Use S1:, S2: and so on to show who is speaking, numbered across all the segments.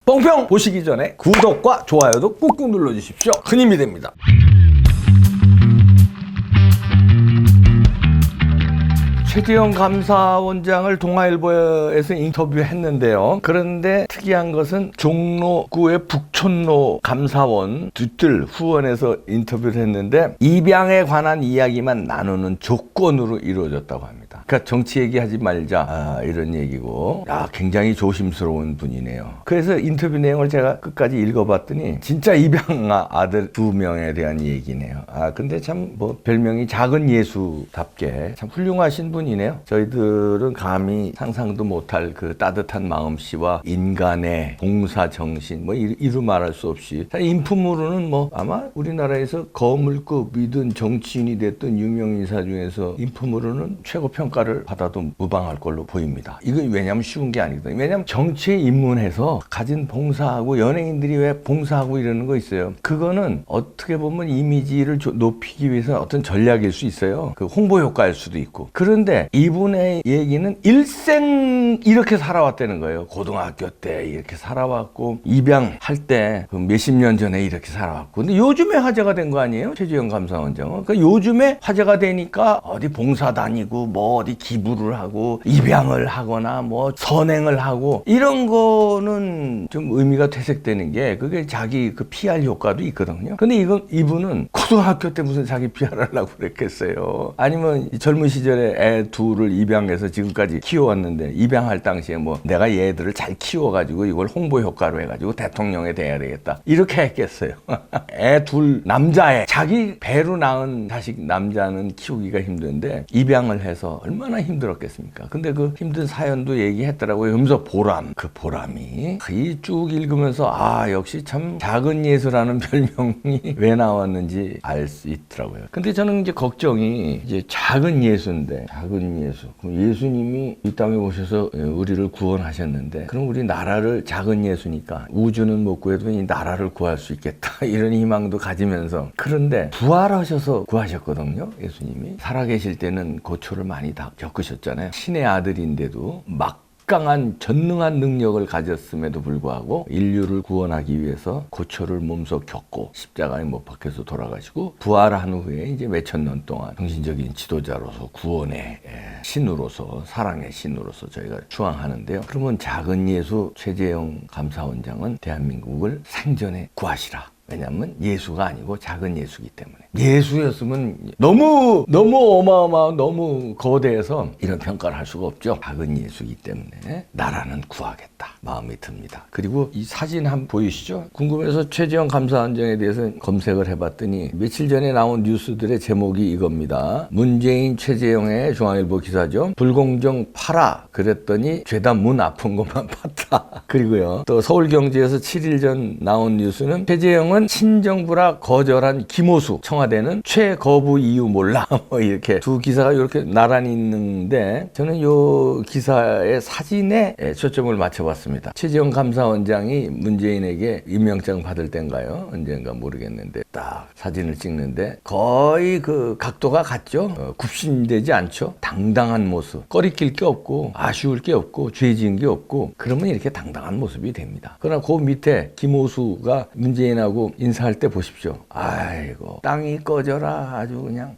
S1: 뽕평 보시기 전에 구독과 좋아요도 꾹꾹 눌러주십시오. 큰 힘이 됩니다. 최재형 감사원장을 동아일보에서 인터뷰했는데요. 그런데 특이한 것은 종로구의 북촌로 감사원 뒤뜰 후원에서 인터뷰를 했는데 입양에 관한 이야기만 나누는 조건으로 이루어졌다고 합니다. 그러니까 정치 얘기하지 말자 이런 얘기고 굉장히 조심스러운 분이네요. 그래서 인터뷰 내용을 제가 끝까지 읽어봤더니 진짜 입양 아들 2명에 대한 얘기네요. 근데 참 뭐 별명이 작은 예수답게 참 훌륭하신 분이네요. 저희들은 감히 상상도 못할 그 따뜻한 마음씨와 인간의 봉사 정신 뭐 이루 말할 수 없이 인품으로는 뭐 아마 우리나라에서 거물급이든 정치인이 됐든 유명 인사 중에서 인품으로는 최고 평가를 받아도 무방할 걸로 보입니다. 이거 왜냐면 쉬운 게 아니거든요. 왜냐면 정치에 입문해서 가진 봉사하고 연예인들이 왜 봉사하고 이러는 거 있어요. 그거는 어떻게 보면 이미지를 높이기 위해서 어떤 전략일 수 있어요. 그 홍보 효과일 수도 있고. 그런데 이분의 얘기는 일생 이렇게 살아왔다는 거예요. 고등학교 때 이렇게 살아왔고 입양할 때 그 몇십 년 전에 이렇게 살아왔고. 근데 요즘에 화제가 된 거 아니에요? 최재형 감사원장은. 그러니까 요즘에 화제가 되니까 어디 봉사 다니고 뭐 어디 기부를 하고 입양을 하거나 뭐 선행을 하고 이런 거는 좀 의미가 퇴색되는 게 그게 자기 그 PR 효과도 있거든요. 근데 이분은 고등학교 때 무슨 자기 PR 하려고 그랬겠어요. 아니면 젊은 시절에 애 둘을 입양해서 지금까지 키워왔는데 입양할 당시에 뭐 내가 얘들을 잘 키워가지고 이걸 홍보 효과로 해가지고 대통령에 돼야 되겠다 이렇게 했겠어요. 애 둘 남자애 자기 배로 낳은 자식 남자는 키우기가 힘든데 입양을 해서 얼마나 힘들었겠습니까? 근데 그 힘든 사연도 얘기했더라고요. 그러면서 그 보람이 이 쭉 읽으면서 역시 참 작은 예수라는 별명이 왜 나왔는지 알 수 있더라고요. 근데 저는 이제 걱정이 이제 작은 예수인데 작은 예수. 예수님이 이 땅에 오셔서 우리를 구원하셨는데 그럼 우리 나라를 작은 예수니까 우주는 못 구해도 이 나라를 구할 수 있겠다 이런 희망도 가지면서 그런데 부활하셔서 구하셨거든요. 예수님이 살아계실 때는 고초를 많이 다 겪으셨잖아요. 신의 아들인데도 막강한 전능한 능력을 가졌음에도 불구하고 인류를 구원하기 위해서 고초를 몸소 겪고 십자가에 못 박혀서 돌아가시고 부활한 후에 이제 몇천 년 동안 정신적인 지도자로서 구원의 신으로서 사랑의 신으로서 저희가 추앙하는데요. 그러면 작은 예수 최재형 감사원장은 대한민국을 생전에 구하시라. 왜냐하면 예수가 아니고 작은 예수이기 때문에. 예수였으면 너무 어마어마하고 너무 거대해서 이런 평가를 할 수가 없죠. 작은 예수이기 때문에 나라는 구하겠다 마음이 듭니다. 그리고 이 사진 한번 보이시죠? 궁금해서 최재형 감사원장에 대해서 검색을 해봤더니 며칠 전에 나온 뉴스들의 제목이 이겁니다. 문재인 최재형의 중앙일보 기사죠. 불공정 파라 그랬더니 죄다 문 아픈 것만 팠다. 그리고요 또 서울경제에서 7일 전 나온 뉴스는 최재형은 친정부라 거절한 김호수 청와대는 최거부 이유 몰라 뭐 이렇게 두 기사가 이렇게 나란히 있는데 저는 이 기사의 사진에 초점을 맞춰봤습니다. 최재형 감사원장이 문재인에게 임명장 받을 때인가요? 언젠가 모르겠는데 딱 사진을 찍는데 거의 그 각도가 같죠? 굽신되지 않죠? 당당한 모습 꺼리낄 게 없고 아쉬울 게 없고 죄 지은 게 없고 그러면 이렇게 당당한 모습이 됩니다. 그러나 그 밑에 김호수가 문재인하고 인사할 때 보십시오. 아이고 땅이 꺼져라 아주 그냥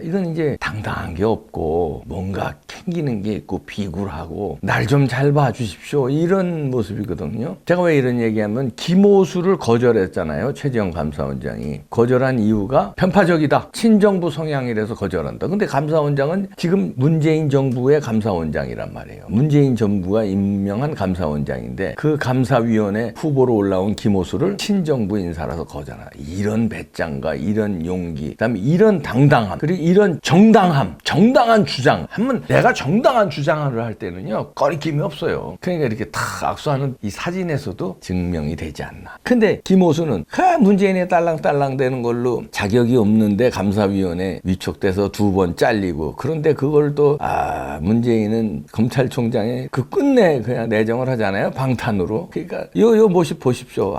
S1: 이건 이제 당당한 게 없고 뭔가 캥기는 게 있고 비굴하고 날 좀 잘 봐주십시오 이런 모습이거든요. 제가 왜 이런 얘기하면 김호수를 거절했잖아요. 최재형 감사원장이 거절한 이유가 편파적이다 친정부 성향이라서 거절한다. 근데 감사원장은 지금 문재인 정부의 감사원장이란 말이에요. 문재인 정부가 임명한 감사원장인데 그 감사위원회 후보로 올라온 김호수를 친정부 인사라서 거절하라. 이런 배짱과 이런 용기 그다음에 이런 당당함 그리고 이런 정당한 주장 하면 내가 정당한 주장을 할 때는요 거리낌이 없어요. 그러니까 이렇게 탁 악수하는 이 사진에서도 증명이 되지 않나. 근데 김호수는 문재인에 딸랑딸랑 되는 걸로 자격이 없는데 감사위원회 위촉돼서 2번 잘리고 그런데 그걸 또 문재인은 검찰총장에 그 끝내 그냥 내정을 하잖아요. 방탄으로. 그러니까 요 모습 보십시오.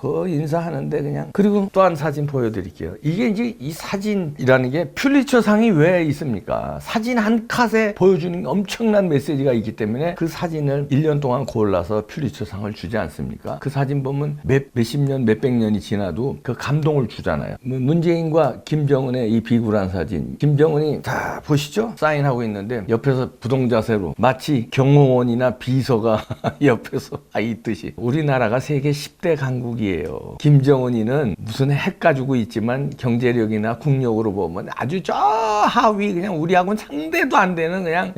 S1: 그 인사 하는데 그냥. 그리고 또 한 사진 보여드릴게요. 이게 이제 이 사진이라는 게 퓰리처상이 왜 있습니까? 사진 한 컷에 보여주는 엄청난 메시지가 있기 때문에 그 사진을 1년 동안 골라서 퓰리처상을 주지 않습니까? 그 사진 보면 몇십 년, 몇백 년이 지나도 그 감동을 주잖아요. 문재인과 김정은의 이 비굴한 사진. 김정은이 다 보시죠? 사인하고 있는데 옆에서 부동자세로 마치 경호원이나 비서가 옆에서 있듯이. 우리나라가 세계 10대 강국이에요. 김정은이는 무슨 핵 가지고 있지만 경제력이나 국력으로 보면 아주 저 하위 그냥 우리하고는 상대도 안 되는 그냥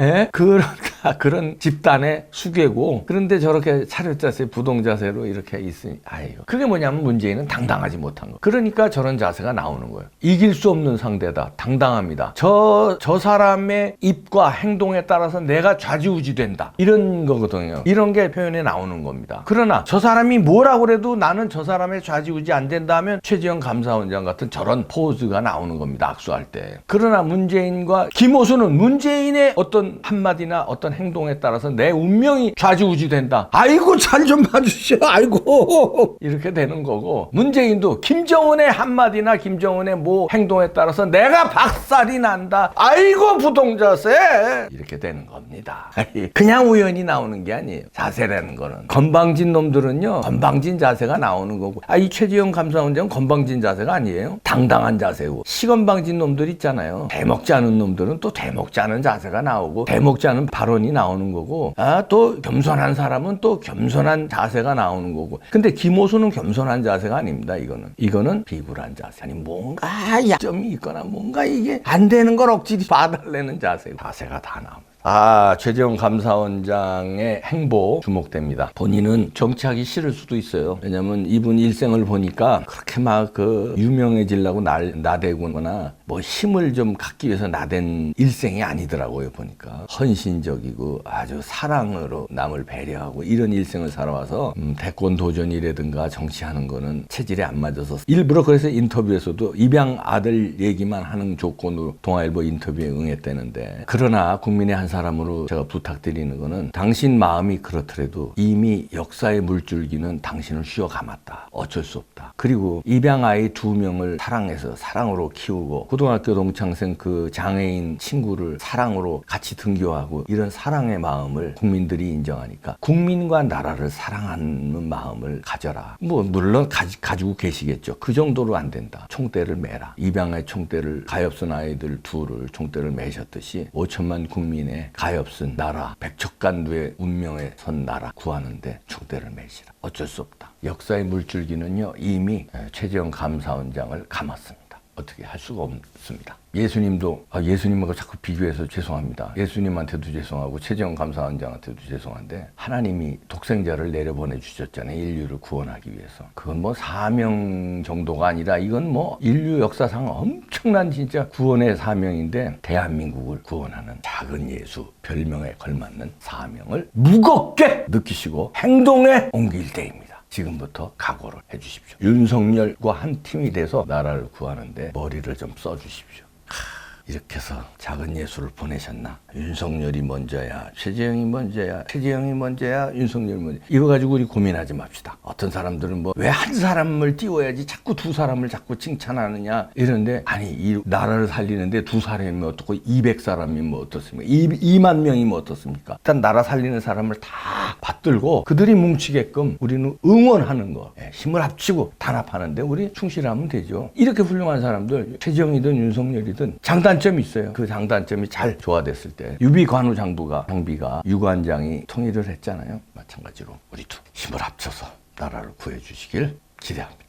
S1: 그런 집단의 수괴고, 그런데 저렇게 차렷자세 부동자세로 이렇게 있으니 그게 뭐냐면 문재인은 당당하지 못한 거. 그러니까 저런 자세가 나오는 거예요. 이길 수 없는 상대다. 당당합니다. 저 사람의 입과 행동에 따라서 내가 좌지우지된다. 이런 거거든요. 이런 게 표현에 나오는 겁니다. 그러나 저 사람이 뭐라고 그래도 나는 저 사람의 좌지우지 안 된다 하면 최재형 감사원장 같은 저런 포즈가 나오는 겁니다. 악수할 때. 그러나 문재인과 김호수는 문재인의 어떤 한마디나 어떤 행동에 따라서 내 운명이 좌지우지된다. 아이고 잘 좀 봐주시오. 아이고 이렇게 되는 거고, 문재인도 김정은의 한마디나 김정은의 뭐 행동에 따라서 내가 박살이 난다. 아이고 부동자세 이렇게 되는 겁니다. 그냥 우연히 나오는 게 아니에요. 자세라는 거는. 건방진 놈들은요 건방진 자세가 나오는 거고, 이 최재형 감사원장은 건방진 자세가 아니에요. 당당한 자세고, 시건방진 놈들 있잖아요. 대먹지 않은 놈들은 또 대먹지 않은 자세가 나오고 대먹지 않은 발언이 나오는 거고, 또 겸손한 사람은 또 겸손한 자세가 나오는 거고. 근데 김호수는 겸손한 자세가 아닙니다. 이거는 비굴한 자세. 아니 뭔가 약점이 있거나 뭔가 이게 안 되는 걸 억지로 봐달라는 자세가 다 나옵니다. 최재형 감사원장의 행보 주목됩니다. 본인은 정치하기 싫을 수도 있어요. 왜냐면 이분 일생을 보니까 그렇게 막 유명해지려고 나대거나 뭐 힘을 좀 갖기 위해서 나댄 일생이 아니더라고요. 보니까 헌신적이고 아주 사랑으로 남을 배려하고 이런 일생을 살아와서 대권 도전이라든가 정치하는 거는 체질에 안 맞아서, 일부러 그래서 인터뷰에서도 입양 아들 얘기만 하는 조건으로 동아일보 인터뷰에 응했다는데, 그러나 국민의 한 사람으로 제가 부탁드리는 거는, 당신 마음이 그렇더라도 이미 역사의 물줄기는 당신을 휘어 감았다. 어쩔 수 없다. 그리고 입양 아이 2명을 사랑해서 사랑으로 키우고, 고등학교 동창생 그 장애인 친구를 사랑으로 같이 등교하고, 이런 사랑의 마음을 국민들이 인정하니까 국민과 나라를 사랑하는 마음을 가져라. 뭐 물론 가지고 계시겠죠. 그 정도로 안 된다. 총대를 매라. 입양아이 총대를, 가엾은 아이들 둘을 총대를 매셨듯이 5천만 국민의 가엾은 나라, 백척간두의 운명에 선 나라 구하는데 총대를 매시라. 어쩔 수 없다. 역사의 물줄기는요 이미 최재형 감사원장을 감았습니다. 어떻게 할 수가 없습니다. 예수님도, 예수님하고 자꾸 비교해서 죄송합니다. 예수님한테도 죄송하고 최재형 감사원장한테도 죄송한데, 하나님이 독생자를 내려보내 주셨잖아요. 인류를 구원하기 위해서. 그건 뭐 사명 정도가 아니라 이건 뭐 인류 역사상 엄청난 진짜 구원의 사명인데, 대한민국을 구원하는 작은 예수 별명에 걸맞는 사명을 무겁게 느끼시고 행동에 옮길 때입니다. 지금부터 각오를 해주십시오. 윤석열과 한 팀이 돼서 나라를 구하는데 머리를 좀 써주십시오. 이렇게 해서 작은 예수를 보내셨나? 윤석열이 먼저야, 최재형이 먼저야, 최재형이 먼저야, 윤석열이 먼저. 이거 가지고 우리 고민하지 맙시다. 어떤 사람들은 뭐 왜 한 사람을 띄워야지 자꾸 두 사람을 자꾸 칭찬하느냐 이런데, 아니 이 나라를 살리는데 두 사람이면 어떻고 200사람이면 뭐 어떻습니까? 2만 명이면 어떻습니까? 일단 나라 살리는 사람을 다 받들고 그들이 뭉치게끔 우리는 응원하는 거, 힘을 합치고 단합하는데 우리 충실하면 되죠. 이렇게 훌륭한 사람들, 최재형이든 윤석열이든 장단점이 있어요. 그 장단점이 잘 조화됐을 때 유비관우 장비가 유관장이 통일을 했잖아요. 마찬가지로 우리도 힘을 합쳐서 나라를 구해주시길 기대합니다.